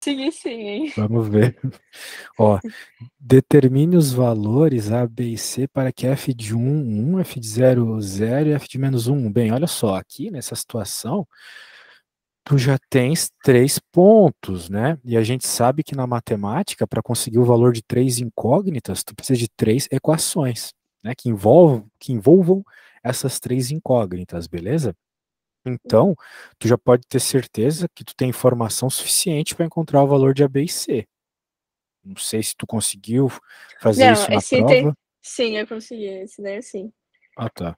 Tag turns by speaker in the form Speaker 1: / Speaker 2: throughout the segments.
Speaker 1: consegui sim, hein?
Speaker 2: Vamos ver. Ó, determine os valores A, B e C para que f de 1, f de 0, 0 e f de menos 1. Bem, olha só, aqui nessa situação, tu já tens 3 pontos, né? E a gente sabe que na matemática, para conseguir o valor de 3 incógnitas, tu precisa de 3 equações, né? Que envolvam essas 3 incógnitas, beleza? Então, tu já pode ter certeza que tu tem informação suficiente para encontrar o valor de A, B e C. Não sei se tu conseguiu fazer
Speaker 1: Não,
Speaker 2: isso na
Speaker 1: esse item
Speaker 2: prova.
Speaker 1: sim, eu consegui, esse daí sim.
Speaker 2: Ah, tá.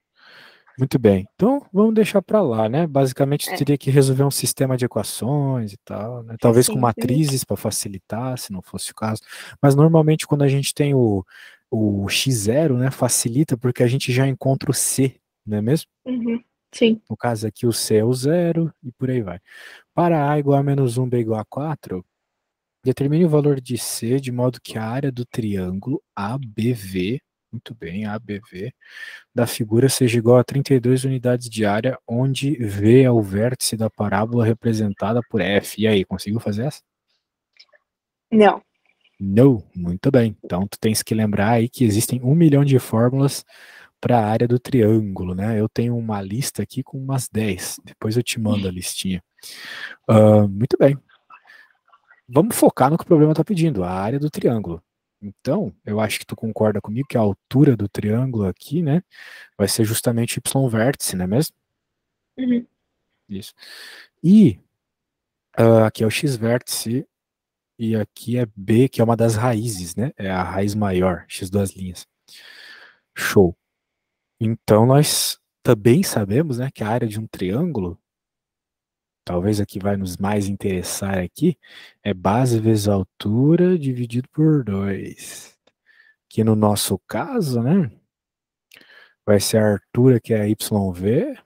Speaker 2: Muito bem. Então, vamos deixar para lá, né? Basicamente, tu
Speaker 1: É,
Speaker 2: teria que resolver um sistema de equações e tal, né? Talvez com
Speaker 1: facinho.
Speaker 2: matrizes para facilitar, se não fosse o caso. Mas normalmente quando a gente tem o x0, né, facilita porque a gente já encontra o c, não é mesmo?
Speaker 1: Uhum, sim.
Speaker 2: No caso aqui o c é o zero e por aí vai. Para a igual a menos 1, b igual a 4, determine o valor de c de modo que a área do triângulo ABV, muito bem, ABV, da figura seja igual a 32 unidades de área, onde V é o vértice da parábola representada por F. E aí, conseguiu fazer essa?
Speaker 1: Não.
Speaker 2: Não, muito bem. Então, tu tens que lembrar aí que existem 1 milhão de fórmulas para a área do triângulo, né? Eu tenho uma lista aqui com umas 10. Depois eu te mando a listinha. Muito bem. Vamos focar no que o problema está pedindo, a área do triângulo. Então, eu acho que tu concorda comigo que a altura do triângulo aqui, né, vai ser justamente y vértice, não é mesmo?
Speaker 1: Uhum.
Speaker 2: Isso. E aqui é o x vértice e aqui é B, que é uma das raízes, né? É a raiz maior, x duas linhas. Show. Então nós também sabemos, né, que a área de um triângulo, talvez aqui vai nos mais interessar aqui, é base vezes altura dividido por 2. Que no nosso caso, né, vai ser a altura que é YV,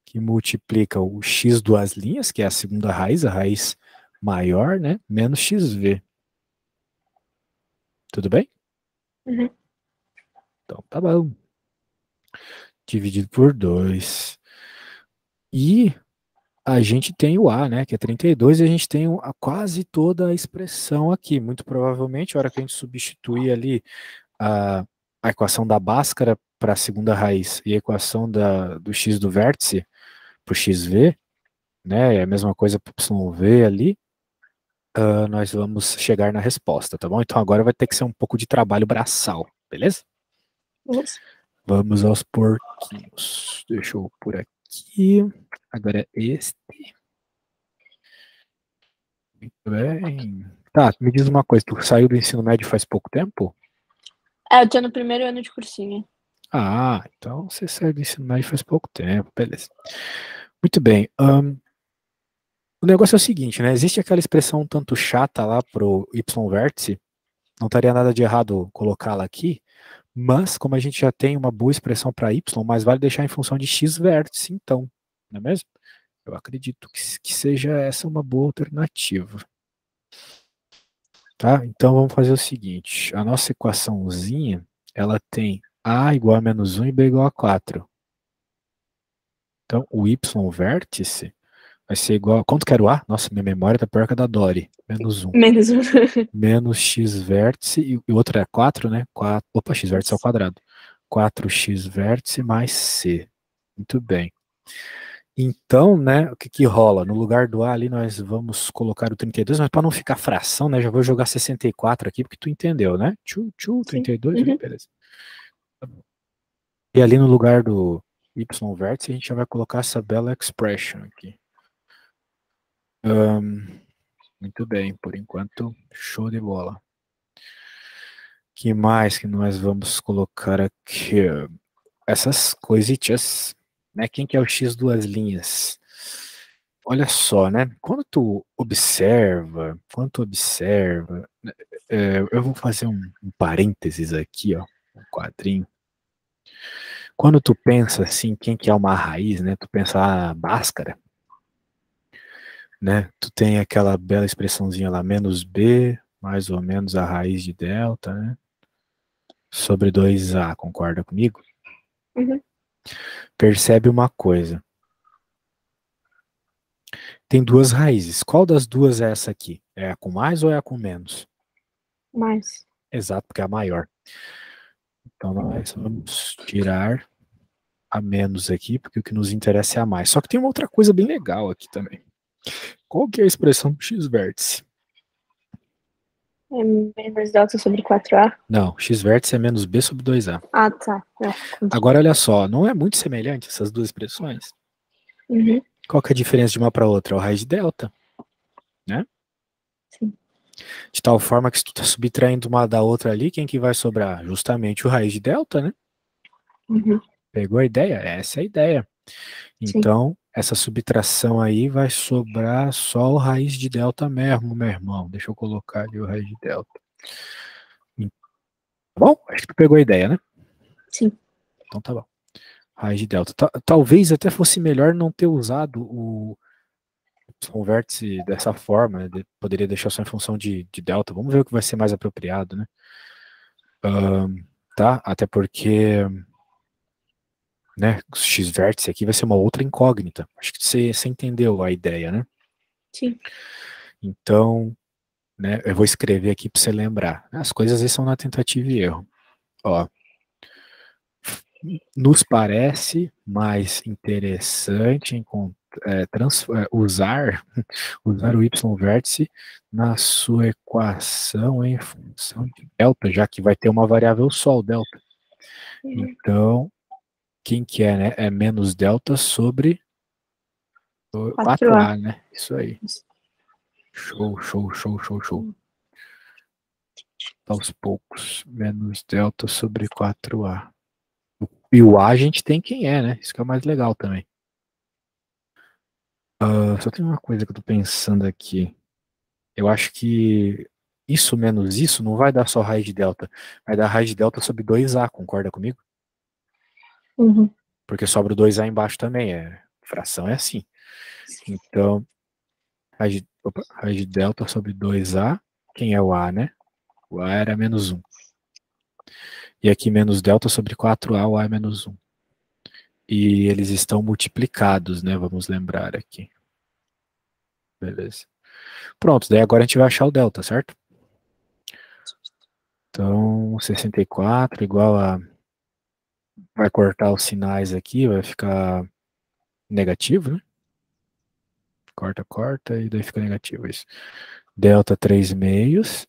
Speaker 2: que multiplica o x duas linhas, que é a segunda raiz, a raiz maior, né, menos xv. Tudo bem?
Speaker 1: Uhum.
Speaker 2: Então tá bom. Dividido por 2. E a gente tem o A, né, que é 32, e a gente tem quase toda a expressão aqui. Muito provavelmente, a hora que a gente substituir ali a, a equação da Bhaskara para a segunda raiz e a equação do x do vértice para o xv, né, é a mesma coisa para o yv ali, nós vamos chegar na resposta, tá bom? Então agora vai ter que ser um pouco de trabalho braçal, beleza?
Speaker 1: Beleza.
Speaker 2: Vamos aos porquinhos. Deixa eu por aqui. Agora é este. Muito bem. Tá, me diz uma coisa, tu saiu do ensino médio faz pouco tempo?
Speaker 1: É, eu tô no primeiro ano de cursinho.
Speaker 2: Ah, então você saiu do ensino médio faz pouco tempo, beleza. Muito bem. O negócio é o seguinte, né? Existe aquela expressão um tanto chata lá pro y vértice, não estaria nada de errado colocá-la aqui, mas como a gente já tem uma boa expressão para y, mais vale deixar em função de x vértice, então, não é mesmo? Eu acredito que seja essa uma boa alternativa. Tá? Então vamos fazer o seguinte, a nossa equaçãozinha, ela tem a igual a menos 1 e b igual a 4. Então o y vértice vai ser igual, quanto que era o a? Nossa, minha memória tá pior que a da Dory. Menos 1.
Speaker 1: Menos um.
Speaker 2: Menos x vértice, e o outro é 4, né? 4, opa, x vértice ao
Speaker 1: Isso.
Speaker 2: quadrado. 4x vértice mais c. Muito bem. Então, né, o que que rola? No lugar do A ali nós vamos colocar o 32, mas para não ficar fração, né, já vou jogar 64 aqui, porque tu entendeu, né? Tchu,
Speaker 1: Sim.
Speaker 2: 32,
Speaker 1: Uhum.
Speaker 2: beleza. E ali no lugar do y vértice, a gente já vai colocar essa bela expression aqui. Muito bem, por enquanto, show de bola. Que mais que nós vamos colocar aqui? Essas coisitas, né? Quem que é o x duas linhas? Olha só, né? Quando tu observa, eu vou fazer um parênteses aqui, ó, um quadrinho. Quando tu pensa assim, quem que é uma raiz, né? Tu pensa, Bhaskara, né? Tu tem aquela bela expressãozinha lá, menos b, mais ou menos a raiz de delta, né? Sobre 2a, concorda comigo?
Speaker 1: Uhum.
Speaker 2: Percebe uma coisa. tem duas raízes. Qual das duas é essa aqui? É a com mais ou é a com menos?
Speaker 1: Mais.
Speaker 2: Exato, porque é a maior. Então nós vamos tirar a menos aqui, porque o que nos interessa é a mais. Só que tem uma outra coisa bem legal aqui também. Qual que é a expressão do x-vértice?
Speaker 1: É menos delta sobre 4A?
Speaker 2: Não, x-vértice é menos b sobre 2a.
Speaker 1: Ah, tá.
Speaker 2: Agora olha só, não é muito semelhante essas duas expressões?
Speaker 1: Uhum.
Speaker 2: Qual que é a diferença de uma para outra? É o raiz de delta, né?
Speaker 1: Sim.
Speaker 2: De tal forma que se tu tá subtraindo uma da outra ali, quem que vai sobrar? Justamente o raiz de delta, né?
Speaker 1: Uhum.
Speaker 2: Pegou a ideia? Essa é a ideia.
Speaker 1: Sim.
Speaker 2: Então, essa subtração aí vai sobrar só o raiz de delta mesmo, meu irmão. Deixa eu colocar ali o raiz de delta. Tá bom? Acho que tu pegou a ideia, né?
Speaker 1: Sim.
Speaker 2: Então tá bom. Raiz de delta. Talvez até fosse melhor não ter usado o vértice dessa forma, né? Poderia deixar só em função de delta. Vamos ver o que vai ser mais apropriado, né? Tá? Até porque, né, o x-vértice aqui vai ser uma outra incógnita. Acho que você entendeu a ideia, né?
Speaker 1: Sim.
Speaker 2: Então, né, eu vou escrever aqui para você lembrar. As coisas aí são na tentativa e erro. Ó, nos parece mais interessante usar o y-vértice na sua equação em função de delta, já que vai ter uma variável só, o delta.
Speaker 1: Uhum.
Speaker 2: Então, quem que é, né? É menos delta sobre
Speaker 1: 4A.
Speaker 2: 4A, né? Isso aí. Show, show, show, show, show. Aos poucos. Menos delta sobre 4A. E o A a gente tem quem é, né? Isso que é o mais legal também. Só tem uma coisa que eu tô pensando aqui. Eu acho que isso menos isso não vai dar só raiz de delta. Vai dar raiz de delta sobre 2A, concorda comigo?
Speaker 1: Uhum.
Speaker 2: Porque sobra o 2A embaixo também. Fração é assim. Então, raiz de delta sobre 2A. Quem é o A, né? O A era menos 1. E aqui menos delta sobre 4A, o A é menos 1. E eles estão multiplicados, né? Vamos lembrar aqui. Beleza. Pronto, daí agora a gente vai achar o delta, certo? Então, 64 igual a... Vai cortar os sinais aqui, vai ficar negativo, né? Corta, corta, e daí fica negativo isso. Delta 3 meios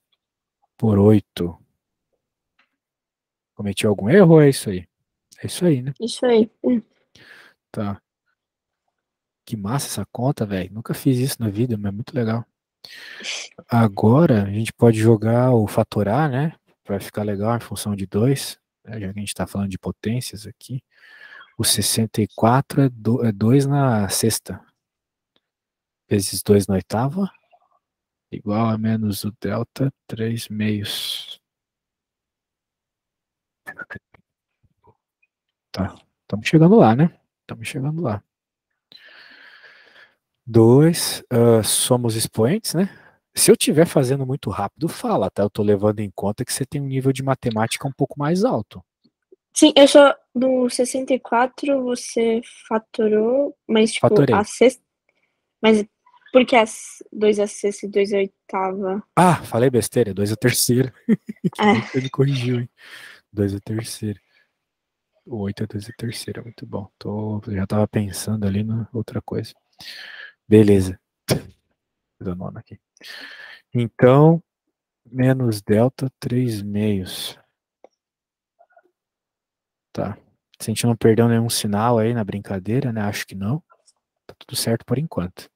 Speaker 2: por 8. Cometi algum erro ou é isso aí? É isso aí, né?
Speaker 1: Isso aí.
Speaker 2: Tá. Que massa essa conta, velho. Nunca fiz isso na vida, mas é muito legal. Agora a gente pode jogar o fatorar, né? Vai ficar legal em função de 2, né? Já que a gente está falando de potências aqui. O 64 é 2 na sexta, vezes 2 na oitava, igual a menos o delta 3 meios. Tá, estamos chegando lá, né? Estamos chegando lá. 2, somos expoentes, né? Se eu estiver fazendo muito rápido, fala, tá? Eu estou levando em conta que você tem um nível de matemática um pouco mais alto.
Speaker 1: Sim, eu só. No 64 você fatorou, mas tipo, a
Speaker 2: Fatorei.
Speaker 1: sexta. Mas por que as 2 a sexta e 2 a oitava?
Speaker 2: Ah, falei besteira, 2 é terceira. Que bom
Speaker 1: É,
Speaker 2: que você me corrigiu, hein? 2 é terceira. O 8 é 2 é terceira, muito bom. Já tava pensando ali na outra coisa. Beleza. Coisa nona aqui. Então, menos delta 3 meios. Tá. Se a gente não perdeu nenhum sinal aí na brincadeira, né? Acho que não. Tá tudo certo por enquanto.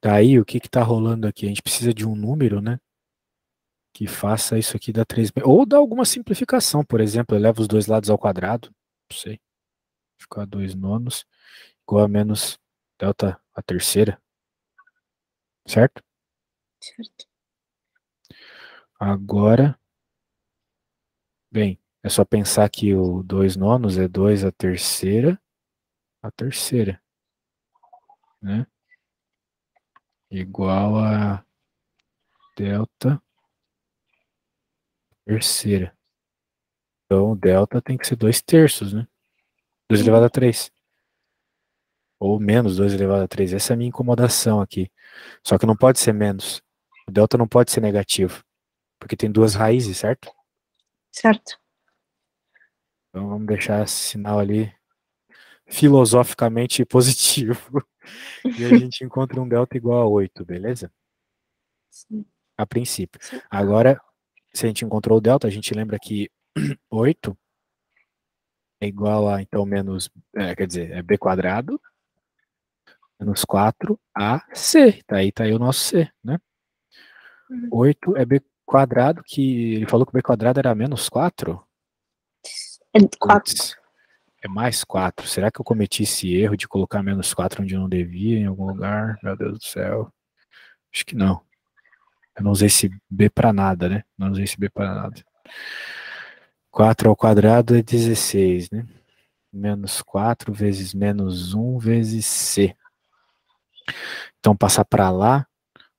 Speaker 2: Daí, o que que tá rolando aqui? A gente precisa de um número, né? Que faça isso aqui dar 3 meios. Ou dá alguma simplificação, por exemplo, eleva os dois lados ao quadrado. Não sei. Ficar 2 nonos igual a menos delta a terceira. Certo?
Speaker 1: certo.
Speaker 2: Agora, bem, é só pensar que o 2 nonos é 2 a terceira, né? Igual a delta terceira. Então, o delta tem que ser 2 terços, né? 2 elevado
Speaker 1: Uhum.
Speaker 2: a 3. Ou menos 2 elevado a 3. Essa é a minha incomodação aqui. Só que não pode ser menos. O delta não pode ser negativo. Porque tem duas raízes, certo?
Speaker 1: Certo.
Speaker 2: Então vamos deixar esse sinal ali filosoficamente positivo. E a gente encontra um delta igual a 8, beleza?
Speaker 1: Sim.
Speaker 2: A princípio.
Speaker 1: Sim.
Speaker 2: Agora, se a gente encontrou o delta, a gente lembra que 8 é igual a, então, menos, quer dizer, é b quadrado menos 4ac. Tá aí o nosso c, né? 8 é b quadrado, que ele falou que b quadrado era menos 4?
Speaker 1: É 4.
Speaker 2: Putz, é mais 4. Será que eu cometi esse erro de colocar menos 4 onde eu não devia, em algum lugar? Meu Deus do céu. Acho que não. Eu não usei esse b pra nada, né? Não usei esse b pra nada. 4 ao quadrado é 16, né? Menos 4 vezes menos 1 vezes c. Então, passar para lá,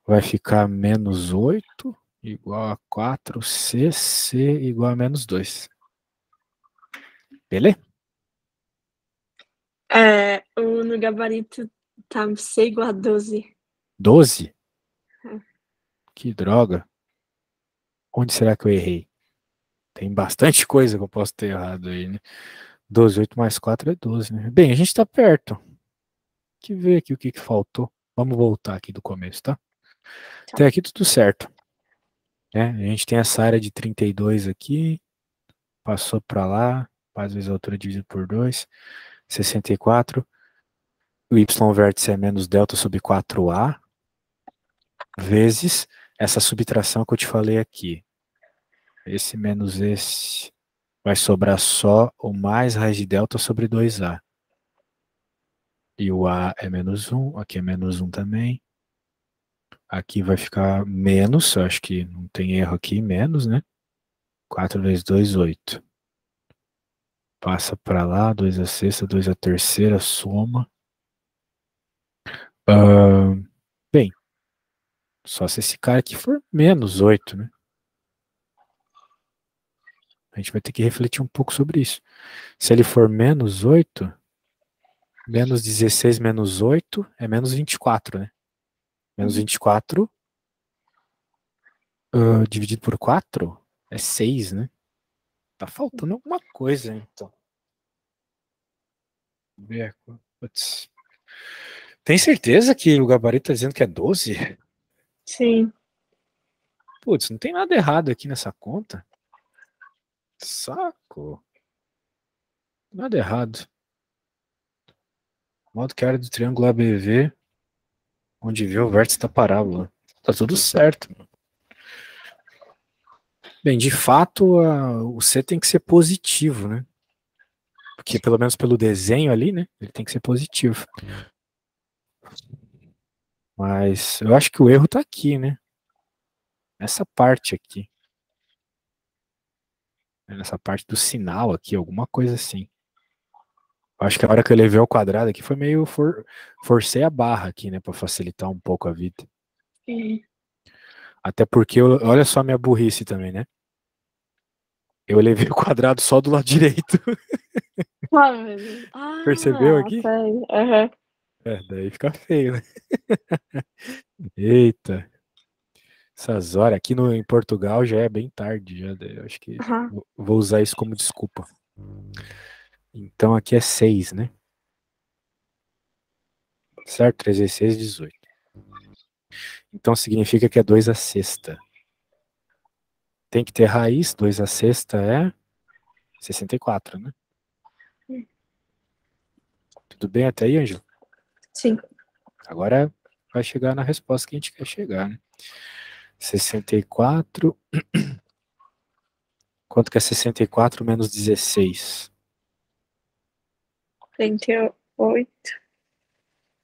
Speaker 2: vai ficar menos 8 igual a 4c, c igual a menos 2. Beleza?
Speaker 1: No gabarito tá C igual a 12.
Speaker 2: 12?
Speaker 1: É.
Speaker 2: Que droga. Onde será que eu errei? Tem bastante coisa que eu posso ter errado aí, né? 12, 8 mais 4 é 12, né? Bem, a gente tá perto. Que ver aqui o que faltou. Vamos voltar aqui do começo, tá?
Speaker 1: Tá.
Speaker 2: Até aqui tudo certo. Né? A gente tem essa área de 32 aqui. Passou para lá. Faz vezes a altura dividido por 2. 64. O y vértice é menos delta sobre 4a. Vezes essa subtração que eu te falei aqui. Esse menos esse. Vai sobrar só o mais raiz de delta sobre 2a. E o a é menos 1. Aqui é menos 1 também. Aqui vai ficar menos. Eu acho que não tem erro aqui. Menos, né? 4 vezes 2, 8. Passa para lá, 2 a sexta, 2 a terceira, soma. Bem, só se esse cara aqui for menos 8, né? A gente vai ter que refletir um pouco sobre isso. Se ele for menos 8, menos 16 menos 8 é menos 24, né? Menos 24 dividido por 4 é 6, né? Tá faltando alguma coisa, então. Putz. Tem certeza que o gabarito tá dizendo que é 12?
Speaker 1: Sim.
Speaker 2: Putz, não tem nada errado aqui nessa conta. Saco. Nada errado. Modo que a área do triângulo ABV, onde vê o vértice da parábola. Tá tudo certo. Bem, de fato, o C tem que ser positivo, né? Porque pelo menos pelo desenho ali, né? Ele tem que ser positivo. Mas eu acho que o erro tá aqui, né? Nessa parte aqui. Nessa parte do sinal aqui, alguma coisa assim. Eu acho que a hora que eu levei ao quadrado aqui foi meio forcei a barra aqui, né? Pra facilitar um pouco a vida.
Speaker 1: Sim.
Speaker 2: Até porque, olha só a minha burrice também, né? Eu levei o quadrado só do lado direito. Percebeu aqui?
Speaker 1: Tá aí. Uhum.
Speaker 2: Daí fica feio, né? Eita. Essas horas aqui em Portugal já é bem tarde. Eu acho que
Speaker 1: Uhum.
Speaker 2: vou usar isso como desculpa. Então aqui é 6, né? Certo? 3 vezes 6, 18. Então significa que é 2 a sexta. Tem que ter raiz. 2 a sexta é 64, né? Tudo bem até aí, Ângelo?
Speaker 1: Sim.
Speaker 2: Agora vai chegar na resposta que a gente quer chegar, né? 64. Quanto que é 64 menos 16?
Speaker 1: 38.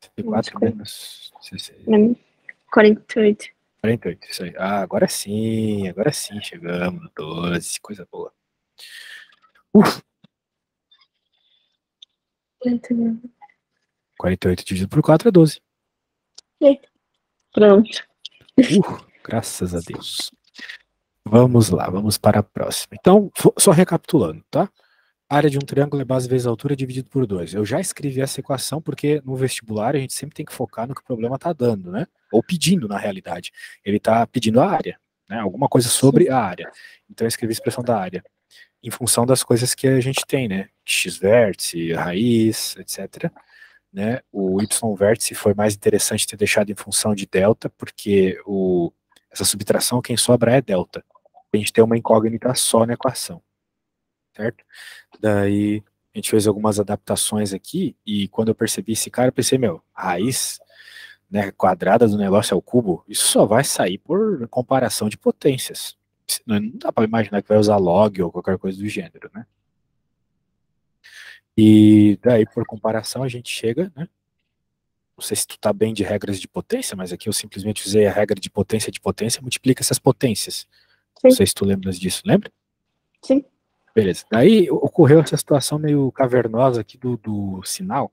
Speaker 2: 64 menos 16.
Speaker 1: Menos 48.
Speaker 2: 48, isso aí. Ah, agora sim, chegamos no 12, coisa boa. 48 dividido por 4 é 12.
Speaker 1: Pronto.
Speaker 2: Graças a Deus. Vamos lá, vamos para a próxima. Então, só recapitulando, tá? área de um triângulo é base vezes altura dividido por 2. Eu já escrevi essa equação porque no vestibular a gente sempre tem que focar no que o problema está dando, né? Ou pedindo, na realidade. Ele está pedindo a área, né? Alguma coisa
Speaker 1: Sim.
Speaker 2: sobre a área. Então eu escrevi a expressão da área em função das coisas que a gente tem, né? X vértice, raiz, etc. Né? O y vértice foi mais interessante ter deixado em função de delta, porque essa subtração quem sobra é delta. A gente tem uma incógnita só na equação, certo? Daí a gente fez algumas adaptações aqui, e quando eu percebi esse cara, eu pensei, meu, raiz, né, quadrada do negócio é o cubo, isso só vai sair por comparação de potências. Não dá para imaginar que vai usar log ou qualquer coisa do gênero, né? E daí, por comparação, a gente chega, né? Não sei se tu tá bem de regras de potência, mas aqui eu simplesmente usei a regra de potência, multiplica essas potências. Não
Speaker 1: Sim.
Speaker 2: sei se tu lembras disso, lembra?
Speaker 1: Sim.
Speaker 2: Beleza. Daí ocorreu essa situação meio cavernosa aqui do sinal,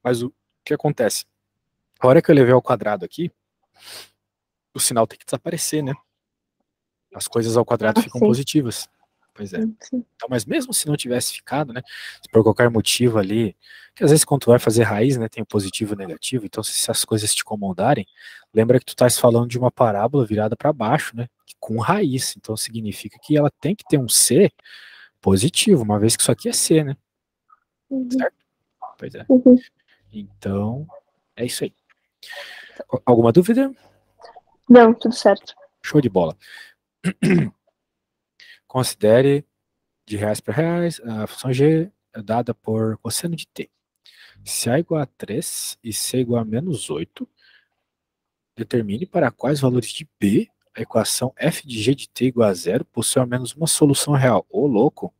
Speaker 2: mas o que acontece? A hora que eu levei ao quadrado aqui, o sinal tem que desaparecer, né? As coisas ao quadrado
Speaker 1: Ah,
Speaker 2: ficam
Speaker 1: sim.
Speaker 2: positivas. Pois é.
Speaker 1: Sim.
Speaker 2: Então, mas mesmo se não tivesse ficado, né? Se por qualquer motivo ali, que às vezes quando tu vai fazer raiz, né, tem o positivo e o negativo, então se essas coisas te incomodarem, lembra que tu estás falando de uma parábola virada para baixo, né? Com raiz. Então significa que ela tem que ter um C positivo, uma vez que isso aqui é C, né?
Speaker 1: Uhum.
Speaker 2: Certo? Pois é.
Speaker 1: Uhum.
Speaker 2: Então, é isso aí. Alguma dúvida?
Speaker 1: Não, tudo certo.
Speaker 2: Show de bola. Considere de reais para reais a função g é dada por cosseno de t. Se A igual a 3 e C igual a menos 8, determine para quais valores de B a equação f de g de t igual a zero possui ao menos uma solução real. Ô, louco,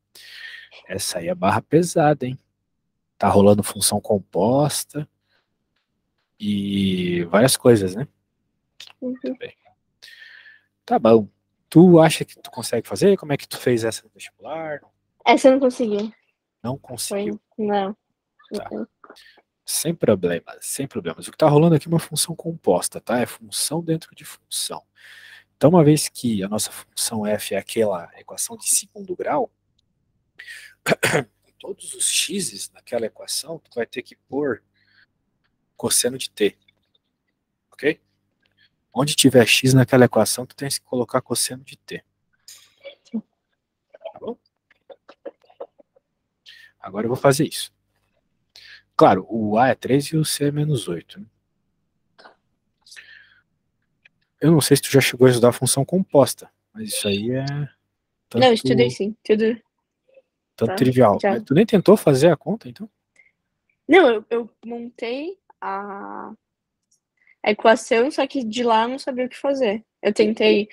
Speaker 2: essa aí é barra pesada, hein? Tá rolando função composta e várias coisas, né? Muito
Speaker 1: Uhum.
Speaker 2: bem. Tá bom. Tu acha que tu consegue fazer? Como é que tu fez essa no vestibular?
Speaker 1: Essa eu não consegui.
Speaker 2: Não
Speaker 1: Foi.
Speaker 2: conseguiu.
Speaker 1: Não.
Speaker 2: Tá.
Speaker 1: Uhum.
Speaker 2: Sem problemas, sem problemas. O que está rolando aqui é uma função composta, tá? É função dentro de função. Então, uma vez que a nossa função f é aquela equação de segundo grau, todos os x's naquela equação, tu vai ter que pôr cosseno de t, ok? Onde tiver x naquela equação, tu tens que colocar cosseno de t, tá bom? Agora eu vou fazer isso. Claro, o a é 3 e o c é menos 8. Né? Eu não sei se tu já chegou a estudar a função composta, mas isso aí é
Speaker 1: Não, estudei
Speaker 2: tanto,
Speaker 1: sim. Tudo.
Speaker 2: tanto
Speaker 1: Tá.
Speaker 2: trivial.
Speaker 1: Já.
Speaker 2: Mas tu nem tentou fazer a conta, então?
Speaker 1: Não, eu montei a equação, só que de lá eu não sabia o que fazer. Eu tentei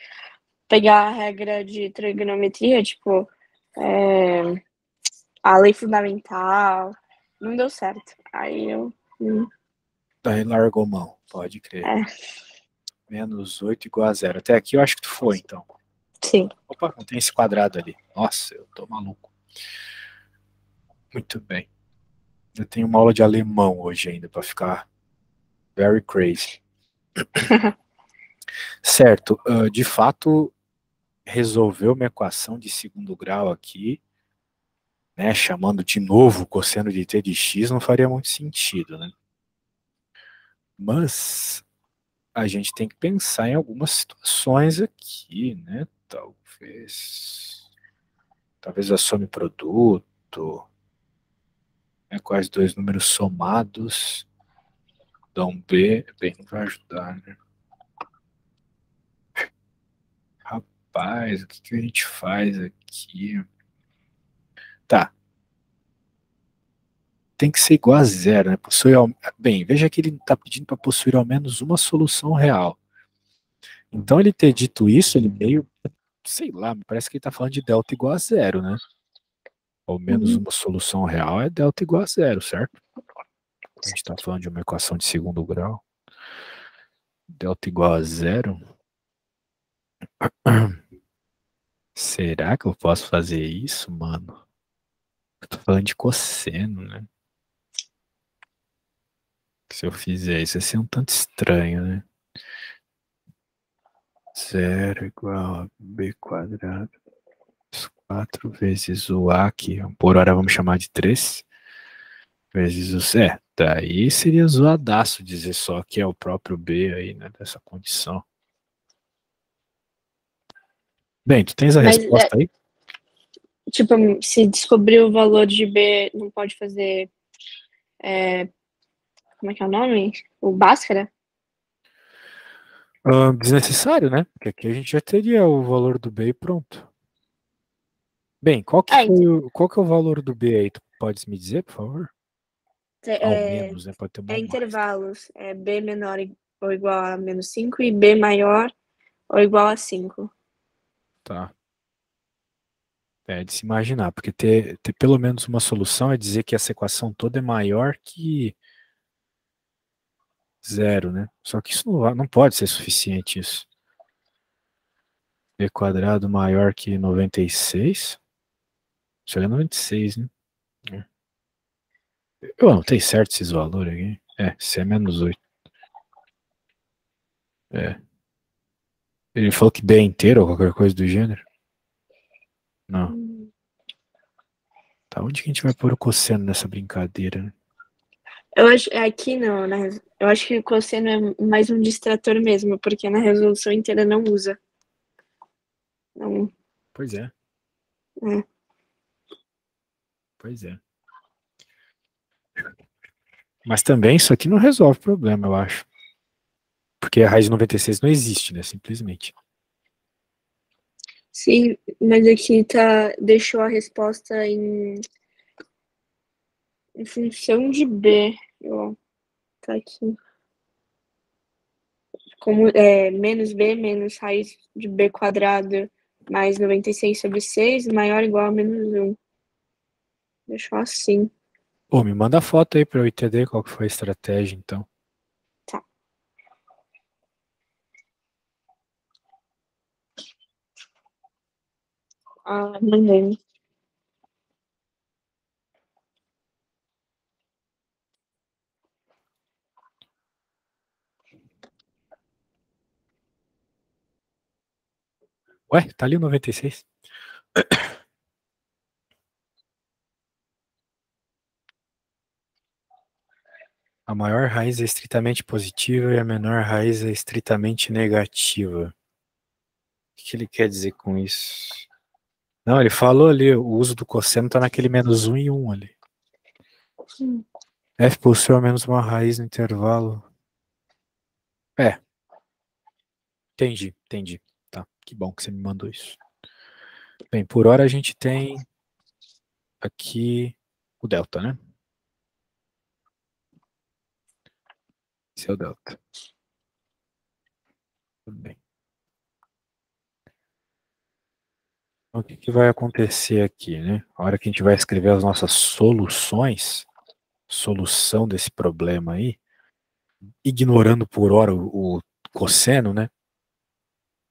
Speaker 1: pegar a regra de trigonometria, tipo, é, a lei fundamental, não deu certo. Aí eu.
Speaker 2: Daí largou mão, pode crer.
Speaker 1: É,
Speaker 2: Menos 8 igual a zero. Até aqui eu acho que tu foi, então.
Speaker 1: sim.
Speaker 2: Opa, não tem esse quadrado ali. Nossa, eu tô maluco. Muito bem. Eu tenho uma aula de alemão hoje ainda para ficar very crazy. Certo, de fato, resolveu uma equação de segundo grau aqui, né, chamando de novo o cosseno de t de x, não faria muito sentido, né? Mas a gente tem que pensar em algumas situações aqui, né? Talvez a some produto, né, quais dois números somados dão B, bem, não vai ajudar, né? Rapaz, o que a gente faz aqui? Tá, tem que ser igual a zero, né? Bem, veja que ele está pedindo para possuir ao menos uma solução real. Então, ele ter dito isso, ele meio, sei lá, me parece que ele está falando de delta igual a zero, né? Ao menos
Speaker 1: Uhum.
Speaker 2: uma solução real é delta igual a zero, certo? A gente está falando de uma equação de segundo grau. Delta igual a zero. Será que eu posso fazer isso, mano? Eu tô falando de cosseno, né? Se eu fizer isso, vai ser um tanto estranho, né? Zero igual a b quadrado 4 vezes o A, que por hora vamos chamar de 3, vezes o C. Daí seria zoadaço dizer só que é o próprio B aí, né, dessa condição. Bem, tu tens a
Speaker 1: Mas,
Speaker 2: resposta aí?
Speaker 1: tipo, se descobrir o valor de B, não pode fazer. Como é que é o nome? O Bhaskara?
Speaker 2: Desnecessário, né? Porque aqui a gente já teria o valor do B e pronto. Bem,
Speaker 1: Ah,
Speaker 2: qual que é o valor do B aí? Tu podes me dizer, por favor? Ao
Speaker 1: é,
Speaker 2: menos, né? Pode ter um
Speaker 1: é
Speaker 2: ou mais.
Speaker 1: intervalos. É B menor ou igual a menos 5 e B maior ou igual a 5.
Speaker 2: Tá. É de se imaginar, porque ter pelo menos uma solução é dizer que essa equação toda é maior que zero, né? Só que isso não pode ser suficiente, isso. B quadrado maior que 96? Isso é 96, né? É. Eu anotei certo esses valores aqui. C é menos 8. É. Ele falou que B é inteiro ou qualquer coisa do gênero? Não. Tá, onde que a gente vai pôr o cosseno nessa brincadeira, né?
Speaker 1: Eu acho, aqui não, né? Eu acho que o cosseno é mais um distrator mesmo, porque na resolução inteira não usa. Não,
Speaker 2: Pois é,
Speaker 1: é.
Speaker 2: pois é. Mas também isso aqui não resolve o problema, eu acho. Porque a raiz de 96 não existe, né? Simplesmente.
Speaker 1: Sim, mas aqui tá, deixou a resposta em função de B. Ó, tá aqui. Como é menos B menos raiz de B quadrado mais 96 sobre 6 maior ou igual a menos 1. Deixou assim.
Speaker 2: Pô, me manda a foto aí pra eu entender qual que foi a estratégia, então.
Speaker 1: Tá. Ah, mandei.
Speaker 2: Ué, tá ali o 96. A maior raiz é estritamente positiva e a menor raiz é estritamente negativa. O que ele quer dizer com isso? Não, ele falou ali, o uso do cosseno tá naquele menos 1 e 1 ali.
Speaker 1: Hum.
Speaker 2: F possui ao menos uma raiz no intervalo. É, entendi. Tá, que bom que você me mandou isso. Bem, por hora a gente tem aqui o delta, né? Esse é o delta. Tudo bem. Então, o que que vai acontecer aqui, né? A hora que a gente vai escrever as nossas soluções, solução desse problema aí, ignorando por hora o cosseno, né?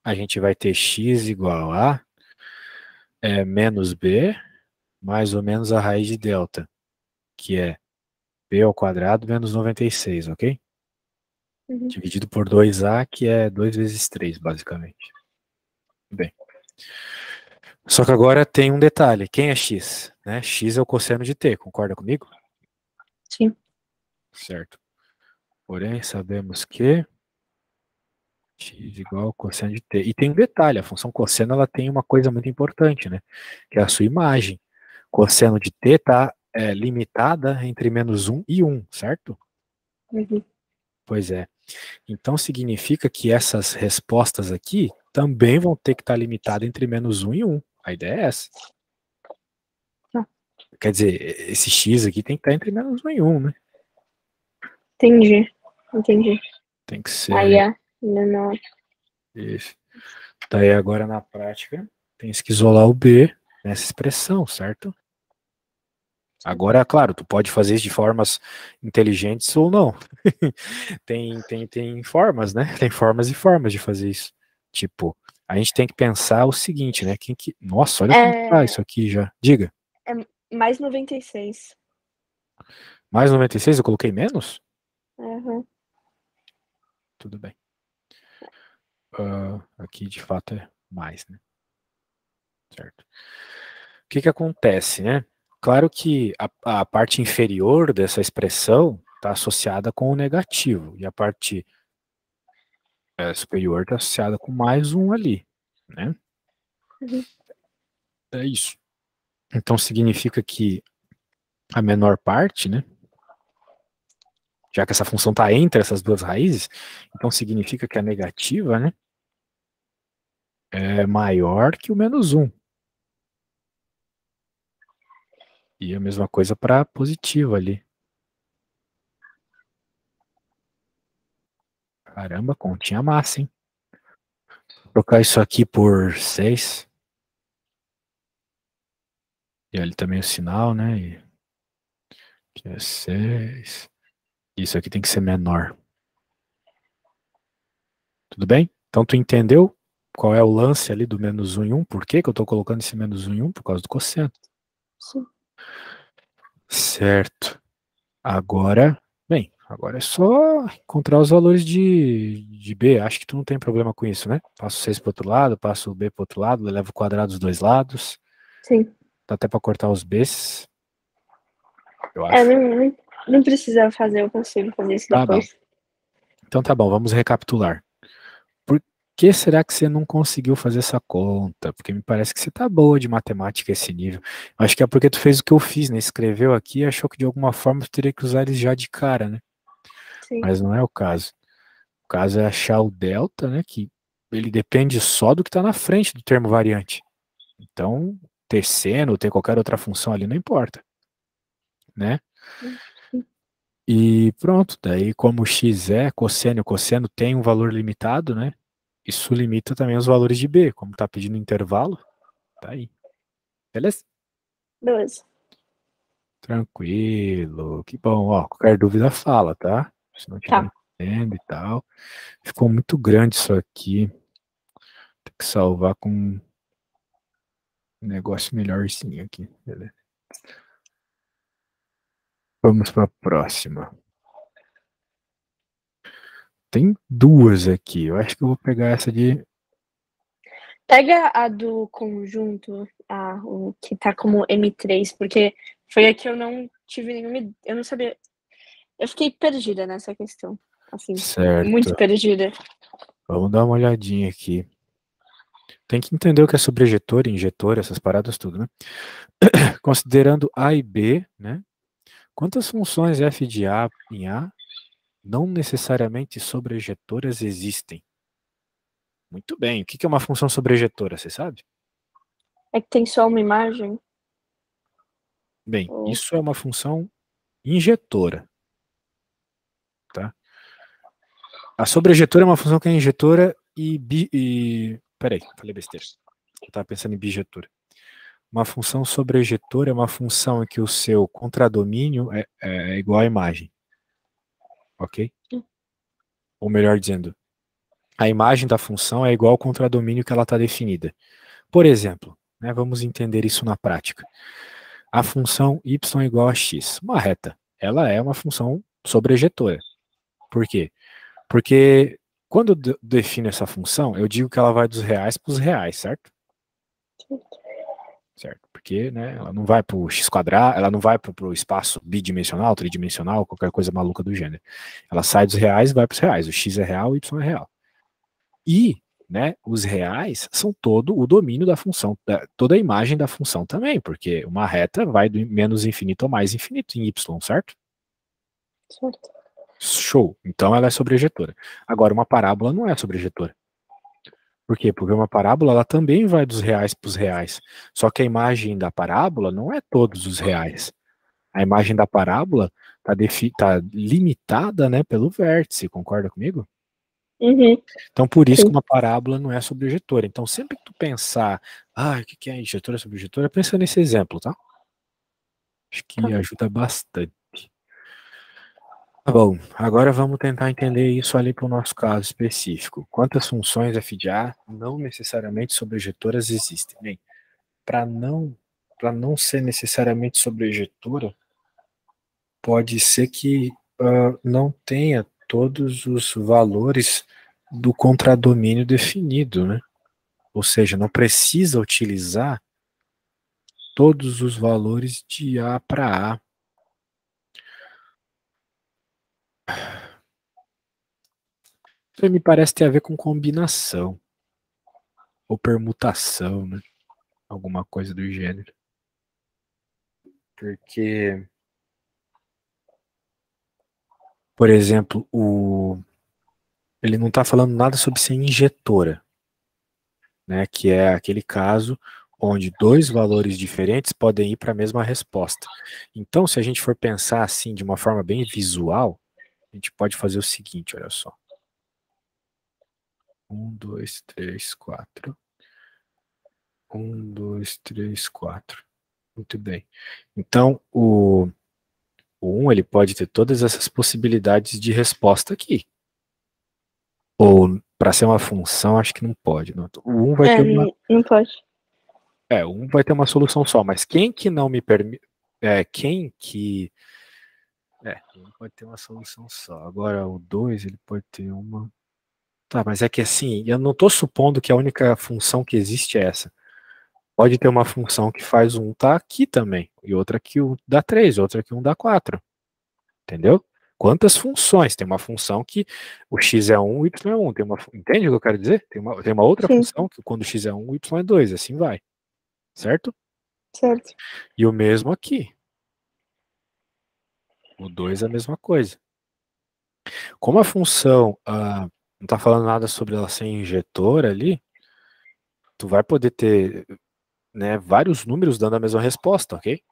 Speaker 2: A gente vai ter x igual a menos b mais ou menos a raiz de delta, que é b ao quadrado menos 96, ok?
Speaker 1: Uhum.
Speaker 2: Dividido por 2a, que é 2 vezes 3, basicamente. Bem. Só que agora tem um detalhe. Quem é x? Né? X é o cosseno de t, concorda comigo?
Speaker 1: Sim.
Speaker 2: Certo. Porém, sabemos que x igual ao cosseno de t. E tem um detalhe, a função cosseno ela tem uma coisa muito importante, né? Que é a sua imagem. Cosseno de t está limitada entre menos 1 e 1, certo?
Speaker 1: Uhum.
Speaker 2: Pois é. Então significa que essas respostas aqui também vão ter que estar limitadas entre menos 1 e 1. A ideia é essa.
Speaker 1: Tá.
Speaker 2: Quer dizer, esse x aqui tem que estar entre menos 1 e 1, né?
Speaker 1: Entendi.
Speaker 2: Tem que
Speaker 1: Aí
Speaker 2: ser
Speaker 1: é menor.
Speaker 2: isso. Daí agora na prática, tem que isolar o b nessa expressão, certo? Agora, claro, tu pode fazer isso de formas inteligentes ou não. Tem formas, né? Tem formas e formas de fazer isso. Tipo, a gente tem que pensar o seguinte, né? Nossa, olha como tá
Speaker 1: É,
Speaker 2: isso aqui já. Diga.
Speaker 1: é mais 96.
Speaker 2: Mais 96 eu coloquei menos?
Speaker 1: Uhum.
Speaker 2: Tudo bem. Aqui de fato é mais, né? Certo. que acontece, né? Claro que a parte inferior dessa expressão está associada com o negativo, e a parte superior está associada com mais um ali, né?
Speaker 1: Uhum.
Speaker 2: É isso. Então significa que a menor parte, né? Já que essa função está entre essas duas raízes, então significa que a negativa, né? É maior que o menos um. E a mesma coisa para positiva ali. Caramba, continha massa, hein? Vou trocar isso aqui por 6. E ali também o sinal, né? E aqui é 6. Isso aqui tem que ser menor. Tudo bem? Então tu entendeu qual é o lance ali do menos um em um? Por que que eu estou colocando esse menos um em um? Por causa do cosseno.
Speaker 1: Sim.
Speaker 2: Certo. Agora, bem, agora é só encontrar os valores de B. Acho que tu não tem problema com isso, né? Passo 6 para o outro lado, passo o B para o outro lado, levo o quadrado dos dois lados.
Speaker 1: Sim.
Speaker 2: Dá até para cortar os Bs, eu
Speaker 1: É,
Speaker 2: acho.
Speaker 1: não precisa fazer, eu consigo fazer isso
Speaker 2: Tá bom.
Speaker 1: depois.
Speaker 2: Então tá bom, vamos recapitular. Por que será que você não conseguiu fazer essa conta? Porque me parece que você tá boa de matemática esse nível. Eu acho que é porque tu fez o que eu fiz, né? Escreveu aqui e achou que de alguma forma tu teria que usar eles já de cara, né?
Speaker 1: Sim.
Speaker 2: Mas não é o caso. O caso é achar o delta, né? Que ele depende só do que está na frente do termo variante. Então, ter seno ou ter qualquer outra função ali não importa, né?
Speaker 1: Sim.
Speaker 2: E pronto, daí como x é cosseno e o cosseno tem um valor limitado, né? Isso limita também os valores de b, como tá pedindo intervalo, tá aí. Beleza?
Speaker 1: Beleza.
Speaker 2: Tranquilo, que bom, ó, qualquer dúvida fala, tá? Se não tiver
Speaker 1: Tá.
Speaker 2: entendendo e tal. Ficou muito grande isso aqui. Tem que salvar com um negócio melhorzinho aqui, beleza? Vamos para a próxima. Tem duas aqui. Eu acho que eu vou pegar essa de.
Speaker 1: Pega a do conjunto, o que tá como M3, porque foi a que eu não tive nenhuma. Eu não sabia. Eu fiquei perdida nessa questão. Assim, muito
Speaker 2: Certo.
Speaker 1: perdida.
Speaker 2: Vamos dar uma olhadinha aqui. Tem que entender o que é sobrejetor, injetor, essas paradas tudo, né? Considerando A e B, né? Quantas funções f de A em A não necessariamente sobrejetoras existem? Muito bem. O que é uma função sobrejetora, você sabe?
Speaker 1: É que tem só uma imagem?
Speaker 2: Bem,
Speaker 1: Ou...
Speaker 2: isso é uma função injetora, tá? A sobrejetora é uma função que é injetora peraí, falei besteira. Eu estava pensando em bijetora. Uma função sobrejetora é uma função em que o seu contradomínio é igual à imagem, ok? Ou melhor dizendo, a imagem da função é igual ao contradomínio que ela está definida. Por exemplo, né, vamos entender isso na prática. A função y é igual a x, uma reta. Ela é uma função sobrejetora. Por quê? Porque quando eu defino essa função, eu digo que ela vai dos reais para os reais, certo? Certo? Porque né, ela não vai para o x quadrado, ela não vai para o espaço bidimensional, tridimensional, qualquer coisa maluca do gênero. Ela sai dos reais e vai para os reais. O x é real, o y é real. E né, os reais são todo o domínio da função, toda a imagem da função também, porque uma reta vai do menos infinito ao mais infinito em y, certo?
Speaker 1: Certo.
Speaker 2: Show. Então ela é sobrejetora. Agora, uma parábola não é sobrejetora. Por quê? Porque uma parábola ela também vai dos reais para os reais. Só que a imagem da parábola não é todos os reais. A imagem da parábola tá limitada, né, pelo vértice, concorda comigo?
Speaker 1: Uhum.
Speaker 2: Então, por isso que
Speaker 1: Sim.
Speaker 2: uma parábola não é sobrejetora. Então, sempre que tu pensar, o que é injetora, sobrejetora, pensa nesse exemplo, tá? Acho que
Speaker 1: Tá.
Speaker 2: ajuda bastante. Tá bom, agora vamos tentar entender isso ali para o nosso caso específico. Quantas funções f de A não necessariamente sobrejetoras existem? Bem, para não ser necessariamente sobrejetora, pode ser que não tenha todos os valores do contradomínio definido, né? Ou seja, não precisa utilizar todos os valores de A para A. Isso me parece ter a ver com combinação ou permutação, né? Alguma coisa do gênero. Porque, por exemplo, ele não está falando nada sobre ser injetora, né? Que é aquele caso onde dois valores diferentes podem ir para a mesma resposta. Então, se a gente for pensar assim de uma forma bem visual, a gente pode fazer o seguinte, olha só. 1, 2, 3, 4. 1, 2, 3, 4. Muito bem. Então, o 1 ele pode ter todas essas possibilidades de resposta aqui. Ou, para ser uma função, acho que não pode. Não. O 1 vai ter uma.
Speaker 1: Não pode.
Speaker 2: O 1 vai ter uma solução só, mas quem que não me permite. Quem que. O 1 pode ter uma solução só. Agora, o 2, ele pode ter uma. Tá, mas é que assim, eu não estou supondo que a única função que existe é essa. Pode ter uma função que faz um tá aqui também, e outra que dá 3, outra que dá 4. Entendeu? Quantas funções? Tem uma função que o x é 1, o y é 1. Entende o que eu quero dizer? Tem uma outra
Speaker 1: Sim.
Speaker 2: função que quando x é 1, o y é 2, assim vai. Certo?
Speaker 1: Certo.
Speaker 2: E o mesmo aqui. O 2 é a mesma coisa. Como a função não está falando nada sobre ela ser injetora ali, tu vai poder ter, né, vários números dando a mesma resposta, ok?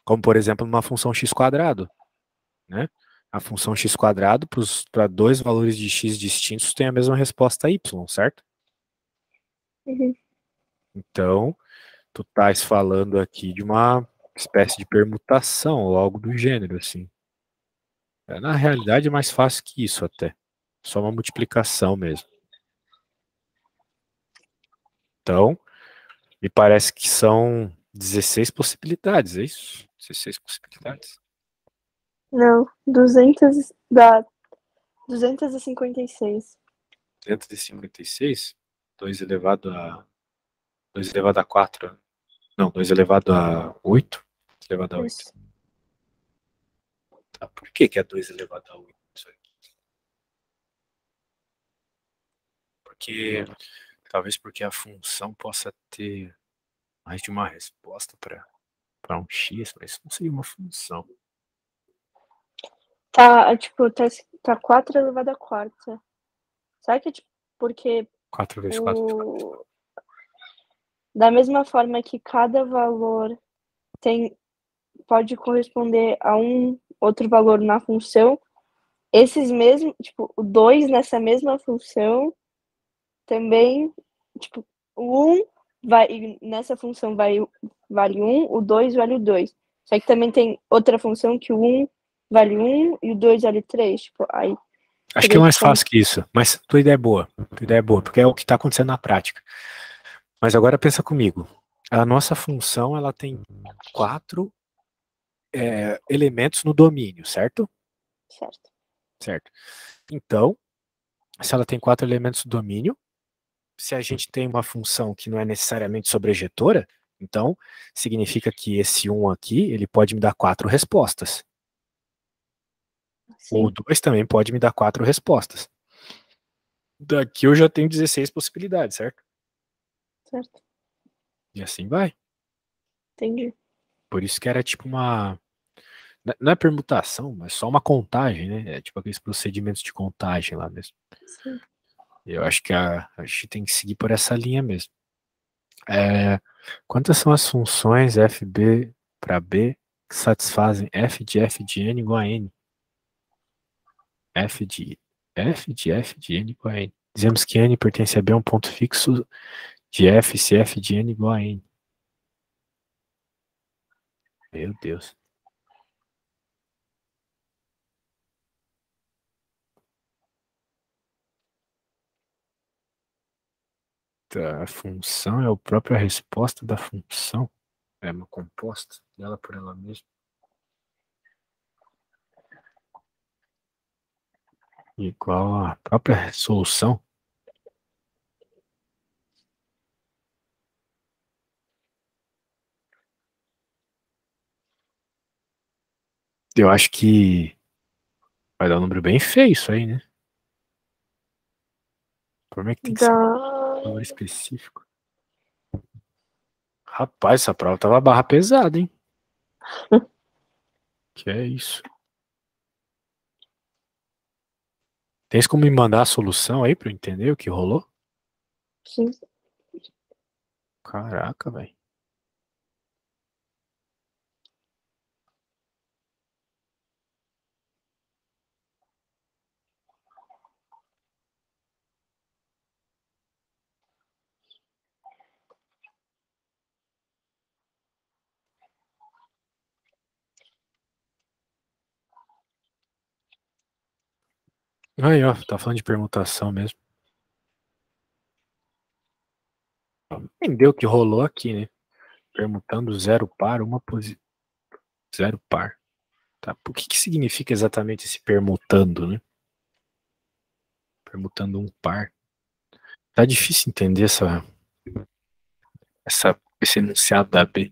Speaker 2: Como, por exemplo, numa função x², né? A função x² para dois valores de x distintos tem a mesma resposta y, certo?
Speaker 1: Uhum.
Speaker 2: Então, tu estás falando aqui de uma espécie de permutação ou algo do gênero, assim. Na realidade é mais fácil que isso até. Só uma multiplicação mesmo. Então, me parece que são 16 possibilidades, é isso? 16 possibilidades.
Speaker 1: Não, 200 dá 256.
Speaker 2: 256? 2 elevado a 2 elevado a 4. Não, 2 elevado a 8. 2 elevado a 8.
Speaker 1: Isso.
Speaker 2: Tá, por que é 2 elevado a 8? Isso aqui? Porque, talvez porque a função possa ter mais de uma resposta para um x, mas isso não seria uma função.
Speaker 1: Tá, tipo, tá 4 elevado a quarta. Será que é tipo, porque
Speaker 2: 4 vezes 4 vezes 4.
Speaker 1: da mesma forma que cada valor pode corresponder a um outro valor na função, esses mesmos, tipo, o 2 nessa mesma função também, tipo, o 1 nessa função vale 1, o 2 vale o 2. Só que também tem outra função que o 1 vale 1 e o 2 vale 3. Tipo, aí
Speaker 2: Acho que é
Speaker 1: teria que
Speaker 2: mais fácil que isso, mas tua ideia é boa. Tua ideia é boa, porque é o que está acontecendo na prática. Mas agora pensa comigo. A nossa função ela tem 4 elementos no domínio, certo?
Speaker 1: Certo.
Speaker 2: Certo. Então, se ela tem 4 elementos no domínio, se a gente tem uma função que não é necessariamente sobrejetora, então significa que esse 1 aqui, ele pode me dar 4 respostas.
Speaker 1: Sim.
Speaker 2: O 2 também pode me dar 4 respostas. Daqui eu já tenho 16 possibilidades, certo?
Speaker 1: Certo.
Speaker 2: E assim vai.
Speaker 1: Entendi.
Speaker 2: Por isso que era tipo uma. Não é permutação, mas só uma contagem, né? É tipo aqueles procedimentos de contagem lá mesmo.
Speaker 1: Sim.
Speaker 2: Eu acho que a gente tem que seguir por essa linha mesmo. Quantas são as funções fb para b que satisfazem f de n igual a n? f de n igual a n. Dizemos que n pertence a b, um ponto fixo de f se f de n igual a n. Meu Deus. A função é a própria resposta da função. É uma composta dela por ela mesma. Igual à própria solução. Eu acho que vai dar um número bem feio isso aí, né? Como é que tem que ser
Speaker 1: Dá.
Speaker 2: um valor específico? Rapaz, essa prova tava barra pesada, hein? Que é isso? Tens como me mandar a solução aí pra eu entender o que rolou?
Speaker 1: Sim.
Speaker 2: Caraca, velho. Aí, ó, tá falando de permutação mesmo. Entendeu o que rolou aqui, né? Permutando zero par, uma posição. Zero par. Tá? O que que significa exatamente esse permutando, né? Permutando um par. Tá difícil entender esse enunciado da B.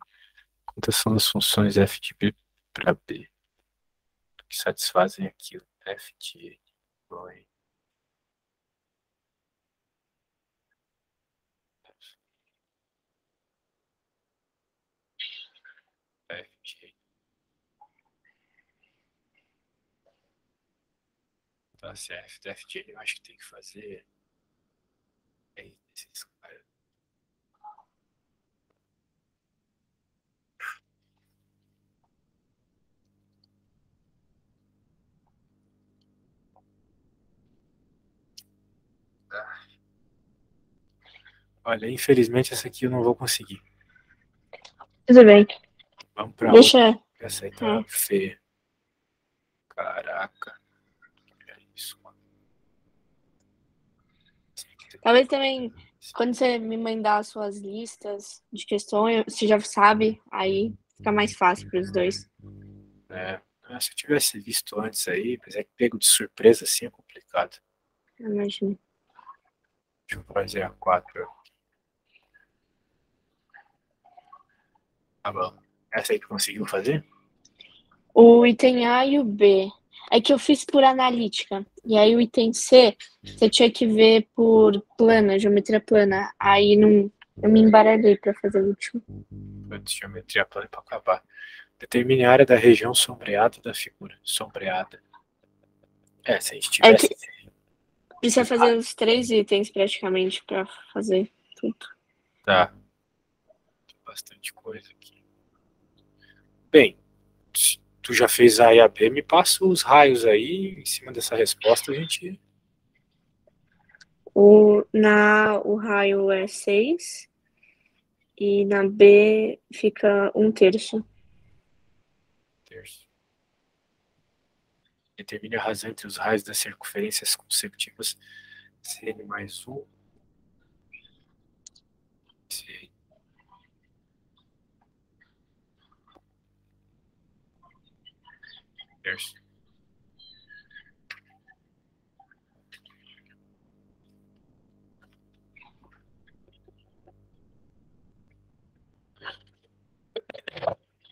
Speaker 2: Quantas são as funções f de B para B que satisfazem aquilo? F de E igual a F de E. Tá, se é F da F de E, eu acho que tem que fazer. É esses caras. Tá. Olha, infelizmente essa aqui eu não vou conseguir.
Speaker 1: Tudo bem.
Speaker 2: Vamos pra outra.
Speaker 1: Deixa.
Speaker 2: Essa aí
Speaker 1: É.
Speaker 2: tá feia. Caraca. É isso, mano.
Speaker 1: Talvez também, quando você me mandar as suas listas de questões, você já sabe, aí fica mais fácil para os dois.
Speaker 2: É, se eu tivesse visto antes aí, mas é que pego de surpresa assim é complicado.
Speaker 1: Imagina.
Speaker 2: Deixa eu fazer a 4. Tá bom. Essa aí tu conseguiu fazer?
Speaker 1: O item A e o B. É que eu fiz por analítica. E aí o item C, você tinha que ver por plana, geometria plana. Aí não, eu me embaralhei para fazer o último.
Speaker 2: Antes de geometria plana para acabar. Determine a área da região sombreada da figura. Sombreada. É, se a gente
Speaker 1: É que
Speaker 2: tivesse
Speaker 1: precisa
Speaker 2: esses
Speaker 1: fazer
Speaker 2: raios.
Speaker 1: os 3 itens praticamente para fazer tudo.
Speaker 2: Tá. Tem bastante coisa aqui. Bem, se tu já fez A e a B, me passa os raios aí. Em cima dessa resposta a gente.
Speaker 1: O raio é 6 e na B fica 1/3.
Speaker 2: Terço. Determine a razão entre os raios das circunferências consecutivas CN mais 1. CN terço.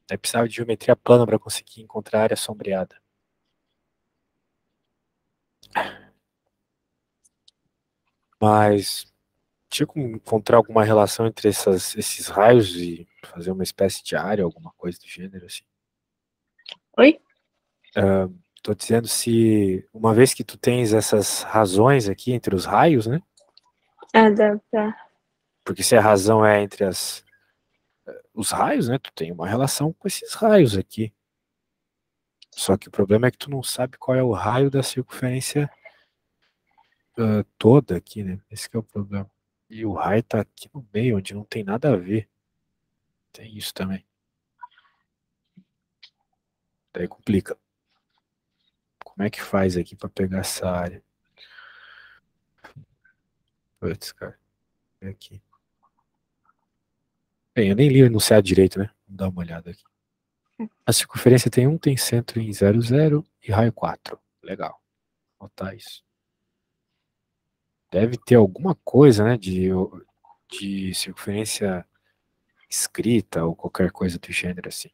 Speaker 2: Aí precisava de geometria plana para conseguir encontrar a área sombreada. Mas tinha como encontrar alguma relação entre esses raios e fazer uma espécie de área, alguma coisa do gênero assim?
Speaker 1: Oi?
Speaker 2: Tô dizendo se, uma vez que tu tens essas razões aqui entre os raios, né?
Speaker 1: Ah, dá pra.
Speaker 2: Porque se a razão é entre os raios, né? Tu tem uma relação com esses raios aqui. Só que o problema é que tu não sabe qual é o raio da circunferência toda aqui, né? Esse que é o problema. E o raio tá aqui no meio, onde não tem nada a ver. Tem isso também. Daí complica. Como é que faz aqui pra pegar essa área? Putz, cara. É aqui. Bem, eu nem li o enunciado direito, né? Vamos dar uma olhada aqui. A circunferência tem 1, tem centro em 0, 0 e raio 4. Legal. Vou botar isso. Deve ter alguma coisa, né? De circunferência escrita ou qualquer coisa do gênero assim.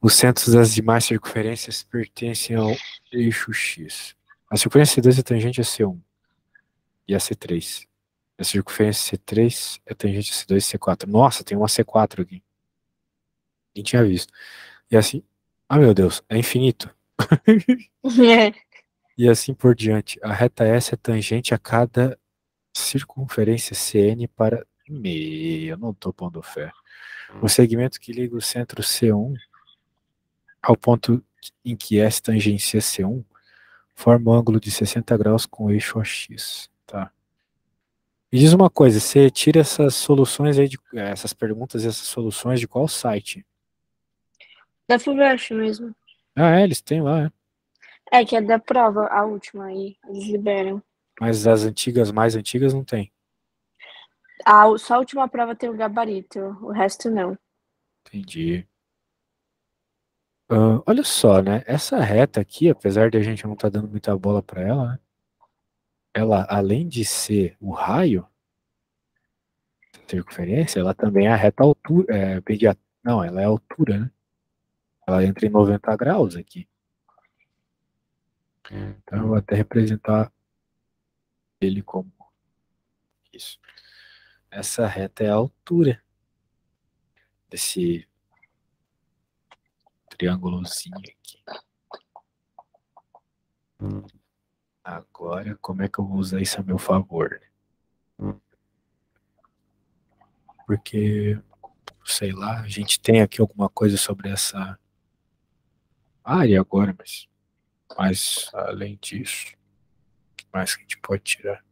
Speaker 2: Os centros das demais circunferências pertencem ao eixo X. A circunferência C2 é tangente a C1 e a C3. A circunferência C3 é tangente a C2 e C4. Nossa, tem uma C4 aqui. Nem tinha visto. E assim, ah meu Deus, é infinito.
Speaker 1: É.
Speaker 2: E assim por diante. A reta S é tangente a cada circunferência CN para meia. Eu não tô pondo fé. O segmento que liga o centro C1 ao ponto em que S tangencia C1 forma um ângulo de 60 graus com o eixo AX. Tá. Me diz uma coisa, você tira essas soluções aí, essas perguntas e essas soluções de qual site?
Speaker 1: Da FUVEST mesmo.
Speaker 2: Ah, é, eles têm lá, é.
Speaker 1: É que é da prova, a última aí. Eles liberam.
Speaker 2: Mas as antigas, mais antigas, não tem.
Speaker 1: Só a última prova tem o gabarito, o resto não.
Speaker 2: Entendi. Olha só, né? Essa reta aqui, apesar de a gente não estar dando muita bola para ela, né? Ela, além de ser o raio da circunferência, ela também é a reta altura, não, ela é a altura, né? Ela entra em 90 graus aqui. Então eu vou até representar ele como isso. Essa reta é a altura desse triângulozinho aqui. Agora, como é que eu vou usar isso a meu favor? Porque, sei lá, a gente tem aqui alguma coisa sobre essa área agora, mas além disso, o que mais que a gente pode tirar?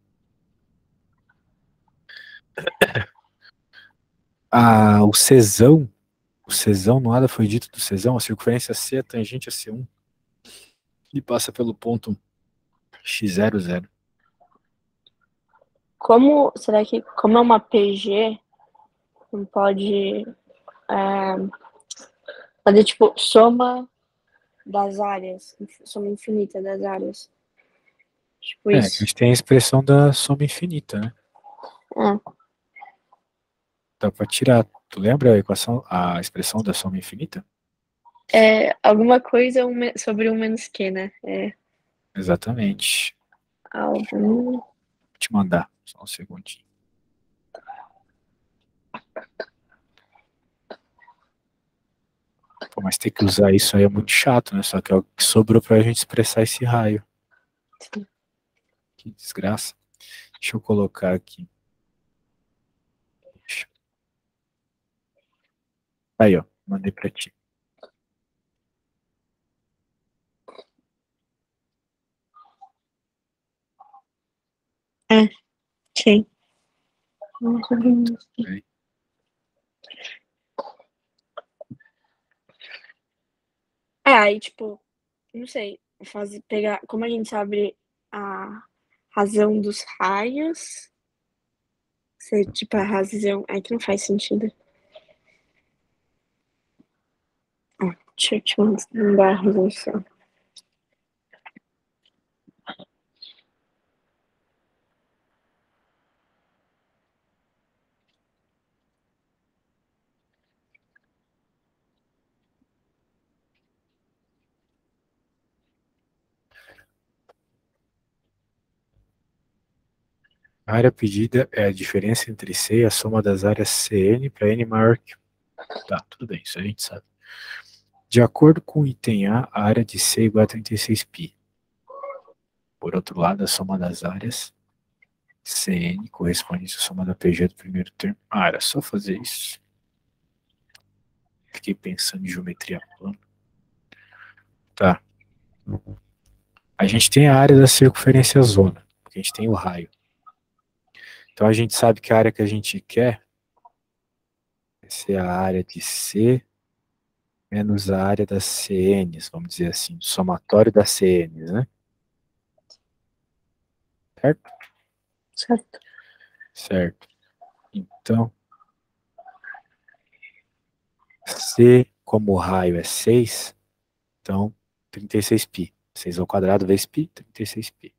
Speaker 2: O cesão, nada foi dito do cesão, a circunferência C é tangente a C1 e passa pelo ponto x00.
Speaker 1: Será que, como é uma PG, não pode fazer, tipo, soma das áreas, soma infinita das áreas. Tipo
Speaker 2: É, a
Speaker 1: isso.
Speaker 2: gente tem a expressão da soma infinita, né?
Speaker 1: É.
Speaker 2: Dá pra tirar. Tu lembra a equação, a expressão da soma infinita?
Speaker 1: É alguma coisa sobre um menos que, né? É
Speaker 2: Exatamente.
Speaker 1: algum.
Speaker 2: Vou te mandar, só um segundinho. Pô, mas ter que usar isso aí é muito chato, né? Só que é o que sobrou pra gente expressar esse raio. Que desgraça. Deixa eu colocar aqui. Aí, ó. Mandei pra ti.
Speaker 1: É, sim.
Speaker 2: Aí.
Speaker 1: Aí, tipo, não sei, pegar, como a gente sabe a razão dos raios, ser tipo a razão, aí que não faz sentido. Deixa eu te mandar a resolução.
Speaker 2: A área pedida é a diferença entre C e a soma das áreas CN para N maior que 1. Tá, tudo bem, isso a gente sabe. De acordo com o item A área de C é igual a 36π. Por outro lado, a soma das áreas CN corresponde à soma da PG do primeiro termo. Ah, era só fazer isso. Fiquei pensando em geometria plana. Tá. A gente tem a área da circunferência zona, porque a gente tem o raio. Então a gente sabe que a área que a gente quer vai ser a área de C menos a área das CNs, vamos dizer assim, o somatório das CNs, né? Certo?
Speaker 1: Certo.
Speaker 2: Certo. Então, C como raio é 6, então 36π. 6 ao quadrado vezes π, 36π.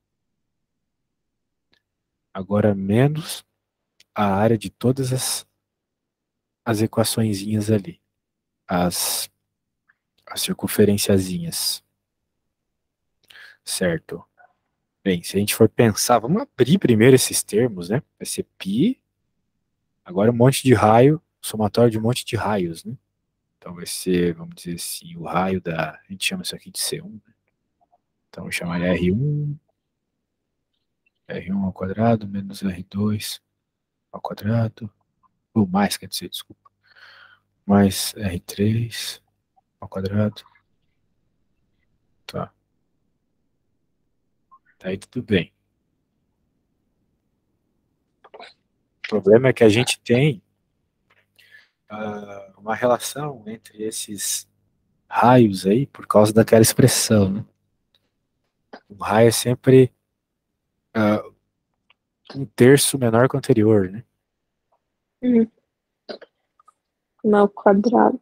Speaker 2: Agora menos a área de todas as equaçõezinhas ali. As as circunferenciazinhas. Certo. Bem, se a gente for pensar, vamos abrir primeiro esses termos, né? Vai ser π, agora um monte de raio, somatório de um monte de raios, né? Então vai ser, vamos dizer assim, o raio da, a gente chama isso aqui de C1, né? Então vou chamar R1 ao quadrado menos R2 ao quadrado, ou mais, quer dizer, desculpa, mais R3 ao quadrado. Tá. Tá aí tudo bem. O problema é que a gente tem uma relação entre esses raios aí por causa daquela expressão, né? Um raio é sempre um terço menor que o anterior, né?
Speaker 1: Ao quadrado.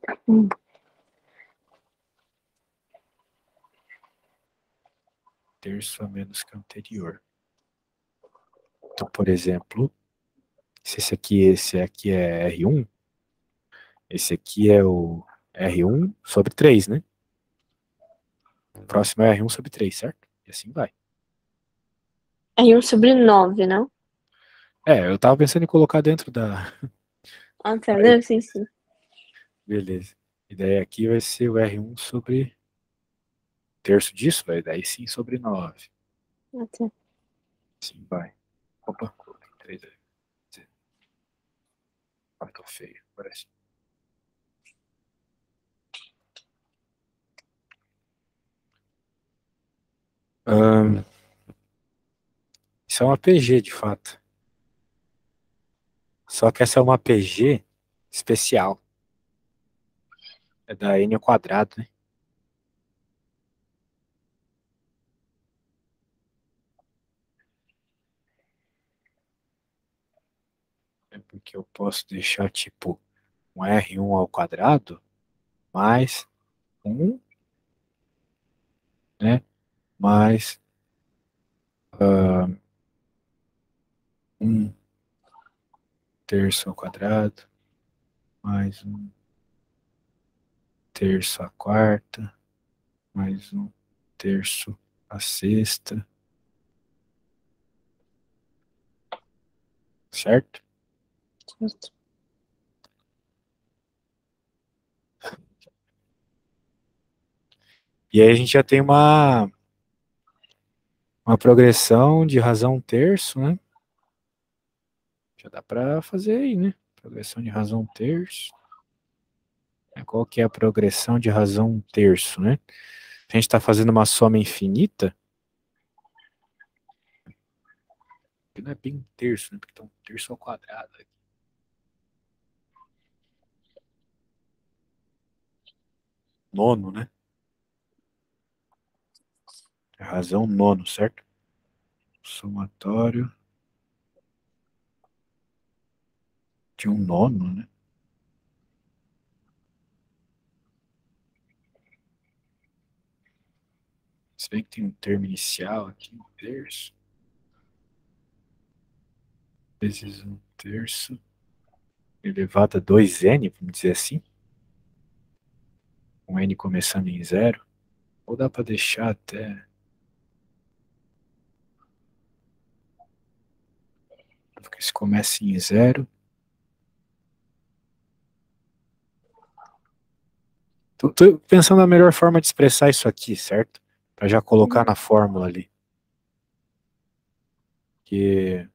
Speaker 2: Terço a menos que o anterior. Então, por exemplo, se esse aqui é R1, esse aqui é o R1 sobre 3, né? O próximo é R1 sobre 3, certo? E assim vai.
Speaker 1: R1 sobre 9, não?
Speaker 2: Eu tava pensando em colocar dentro da...
Speaker 1: Ah, tá. Não, sim, sim.
Speaker 2: Beleza. E daí aqui vai ser o R1 sobre terço disso, vai daí sim sobre 9.
Speaker 1: Ah, tá.
Speaker 2: Sim, vai. Opa, coloquei 3 aí. Olha que feio, parece. Isso é uma PG, de fato. Só que essa é uma PG especial. É da N ao quadrado, né? É porque eu posso deixar tipo um R1 ao quadrado mais 1, né? Mais 1 terço ao quadrado, mais 1 terço à quarta, mais 1 terço à sexta. Certo?
Speaker 1: Certo.
Speaker 2: E aí a gente já tem uma progressão de razão terço, né? Já dá para fazer aí, né? Progressão de razão terço. Qual que é a progressão de razão terço, né? Se a gente está fazendo uma soma infinita, que não é bem um terço, né? Porque tá um terço ao quadrado aqui. Nono, né? É razão nono, certo? Somatório de um nono, né? Se bem que tem um termo inicial aqui, um terço. Vezes um terço elevado a 2n, vamos dizer assim. Com n começando em zero. Ou dá para deixar até... Porque se começa em zero... Tô pensando na melhor forma de expressar isso aqui, certo? Para já colocar na fórmula ali. Que...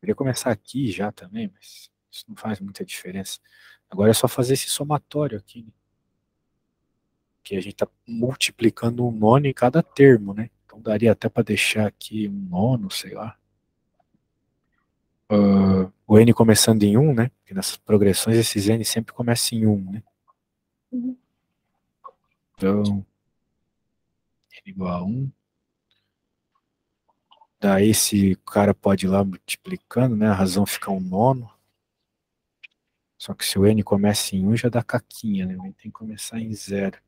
Speaker 2: Queria começar aqui já também, mas isso não faz muita diferença. Agora é só fazer esse somatório aqui, né? Que a gente está multiplicando um nono em cada termo, né? Então daria até para deixar aqui um nono, sei lá. O n começando em 1, né? Porque nas progressões esses n sempre começam em 1, né? Então, n igual a 1. Daí esse cara pode ir lá multiplicando, né? A razão fica um nono. Só que se o n começa em 1 já dá caquinha, né? O n tem que começar em 0.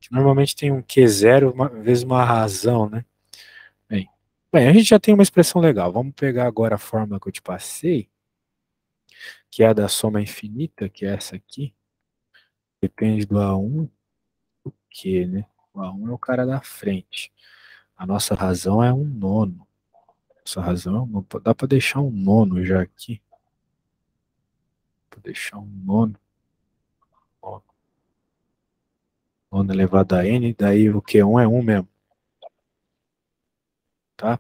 Speaker 2: Que normalmente tem um Q0 vezes uma razão, né? Bem, a gente já tem uma expressão legal. Vamos pegar agora a fórmula que eu te passei que é a da soma infinita, que é essa aqui, depende do A1, o quê, né? O A1 é o cara da frente. A nossa razão é um nono. Nossa razão dá para deixar um nono já aqui. Vou deixar um nono. Nono, nono elevado a n, daí o Q1 é 1 mesmo. Tá?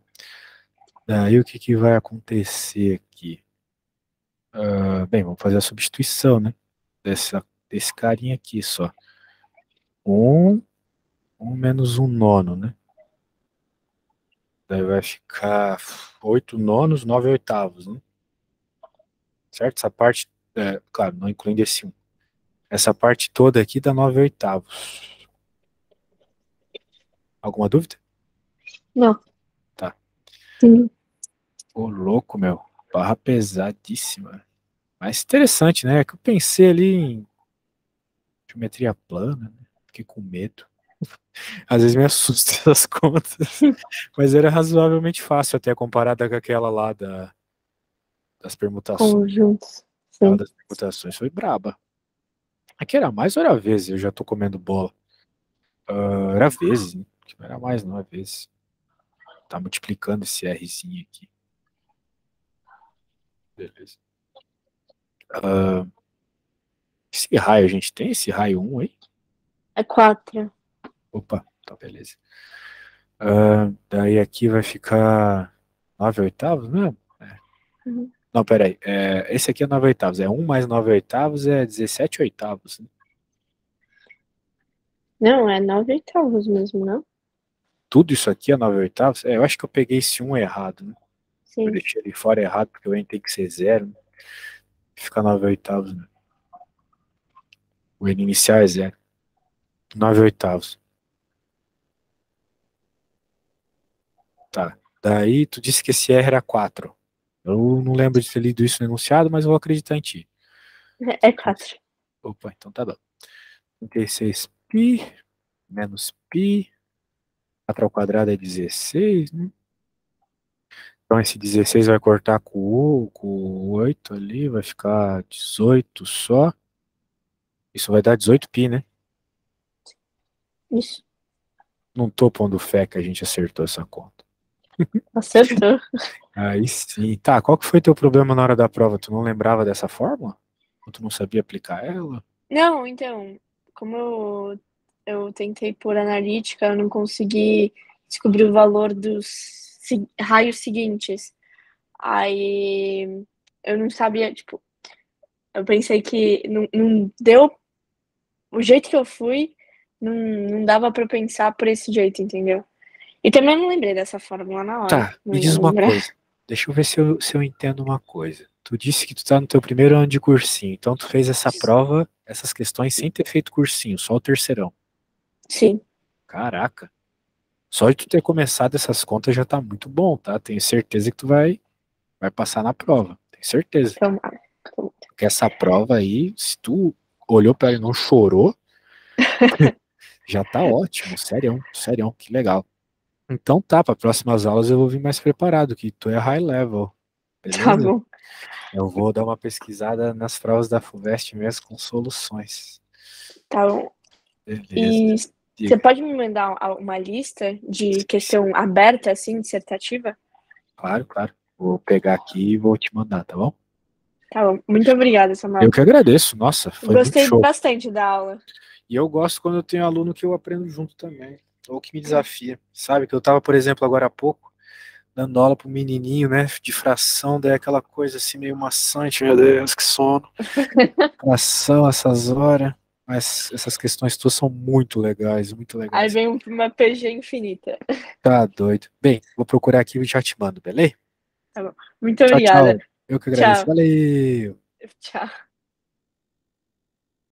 Speaker 2: Daí o que, que vai acontecer aqui? Bem, vamos fazer a substituição, né? Desse carinha aqui só. 1, 1 menos 1 nono, né? Daí vai ficar 8 nonos, 9 oitavos, né? Certo? Essa parte, claro, não incluindo esse 1. Essa parte toda aqui dá 9 oitavos. Alguma dúvida?
Speaker 1: Não.
Speaker 2: Tá.
Speaker 1: Sim.
Speaker 2: Ô, louco, meu. Barra pesadíssima. Mas interessante, né? É que eu pensei ali em geometria plana, né? Fiquei com medo. Às vezes me assusta essas contas. Mas era razoavelmente fácil até comparada com aquela lá das permutações.
Speaker 1: Conjuntos.
Speaker 2: Aquela
Speaker 1: Sim.
Speaker 2: das permutações foi braba. Aqui era mais ou era vezes, eu já tô comendo bola. Era vezes, né? Não era mais, não, é vezes. Tá multiplicando esse Rzinho aqui. Beleza. Esse raio, a gente tem esse raio 1 aí?
Speaker 1: É 4.
Speaker 2: Opa, tá, beleza. Daí aqui vai ficar 9 oitavos, né?
Speaker 1: Uhum.
Speaker 2: Não, peraí. Esse aqui é 9 oitavos. 1 mais 9 oitavos é 17 oitavos. Né?
Speaker 1: Não, é 9 oitavos mesmo, não?
Speaker 2: Tudo isso aqui é 9 oitavos? Eu acho que eu peguei esse 1 errado, né? Eu
Speaker 1: Sim.
Speaker 2: deixei ele fora errado, porque o N tem que ser 0. Né? Fica 9 oitavos, né? O N inicial é 0. 9 oitavos. Tá. Daí tu disse que esse R era 4. Eu não lembro de ter lido isso no enunciado, mas eu vou acreditar em ti.
Speaker 1: É 4.
Speaker 2: Opa, então tá bom. 36π menos π. 4 ao quadrado é 16, né? Então esse 16 vai cortar com o 8 ali, vai ficar 18 só. Isso vai dar 18π, né?
Speaker 1: Isso.
Speaker 2: Não tô pondo fé que a gente acertou essa conta.
Speaker 1: Acertou.
Speaker 2: Aí sim. Tá, qual que foi teu problema na hora da prova? Tu não lembrava dessa fórmula? Ou tu não sabia aplicar ela?
Speaker 1: Não, então, como eu tentei por analítica, eu não consegui descobrir o valor dos raios seguintes. Aí eu não sabia, tipo, eu pensei que não deu. O jeito que eu fui, não dava pra pensar por esse jeito, entendeu? E também não lembrei dessa fórmula na hora.
Speaker 2: Tá,
Speaker 1: Não
Speaker 2: me
Speaker 1: ia
Speaker 2: diz uma
Speaker 1: lembrar.
Speaker 2: coisa. Deixa eu ver se eu entendo uma coisa. Tu disse que tu tá no teu primeiro ano de cursinho, então tu fez essa prova, essas questões sem ter feito cursinho, só o terceirão.
Speaker 1: Sim,
Speaker 2: Caraca. Só de tu ter começado essas contas já tá muito bom, tá? Tenho certeza que tu vai passar na prova. Tenho certeza.
Speaker 1: tomara.
Speaker 2: Porque essa prova aí, se tu olhou pra ela e não chorou, já tá ótimo. Sério, sério, que legal. Então tá, para próximas aulas eu vou vir mais preparado, que tu é high level,
Speaker 1: Tá
Speaker 2: beleza?
Speaker 1: bom,
Speaker 2: Eu vou dar uma pesquisada nas provas da FUVEST mesmo com soluções.
Speaker 1: tá bom.
Speaker 2: Beleza.
Speaker 1: E você
Speaker 2: Diga.
Speaker 1: pode me mandar uma lista de questão aberta, assim, dissertativa?
Speaker 2: Claro, claro. Vou pegar aqui e vou te mandar, tá bom?
Speaker 1: Tá bom. Muito obrigada,
Speaker 2: Eu
Speaker 1: Samuel.
Speaker 2: que agradeço, nossa, foi muito
Speaker 1: Gostei
Speaker 2: show.
Speaker 1: bastante da aula.
Speaker 2: E eu gosto quando eu tenho aluno que eu aprendo junto também, ou que me desafia. Sabe, que eu tava, por exemplo, agora há pouco, dando aula pro menininho, né, de fração, daí aquela coisa assim meio maçante, meu Deus, que sono. Fração, essas horas. Mas essas questões tuas são muito legais, muito
Speaker 1: Aí
Speaker 2: legais.
Speaker 1: vem uma PG infinita.
Speaker 2: Tá doido. Bem, vou procurar aqui e já te mando, beleza?
Speaker 1: Tá bom. Muito
Speaker 2: Tchau,
Speaker 1: obrigada.
Speaker 2: tchau. Eu que agradeço.
Speaker 1: Tchau.
Speaker 2: Valeu!
Speaker 1: Tchau.